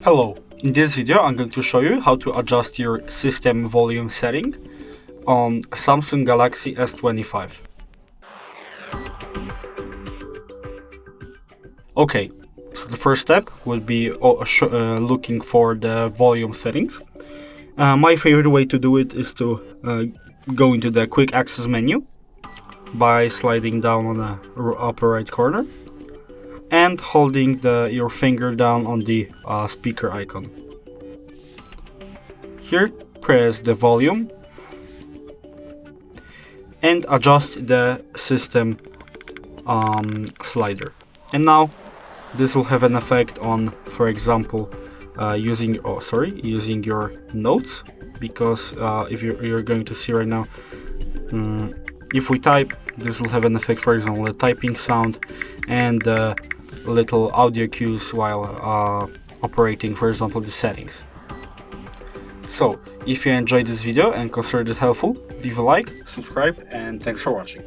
Hello, in this video I'm going to show you how to adjust your system volume setting on Samsung Galaxy S25. Okay, so the first step would be looking for the volume settings. My favorite way to do it is to go into the quick access menu by sliding down on the upper right corner and holding your finger down on the speaker icon. Here, press the volume and adjust the system slider. And now this will have an effect on, for example, using your notes, because if you're going to see right now, if we type, this will have an effect, for example, the typing sound and little audio cues while operating, for example, the settings. So, if you enjoyed this video and considered it helpful, leave a like, subscribe, and thanks for watching.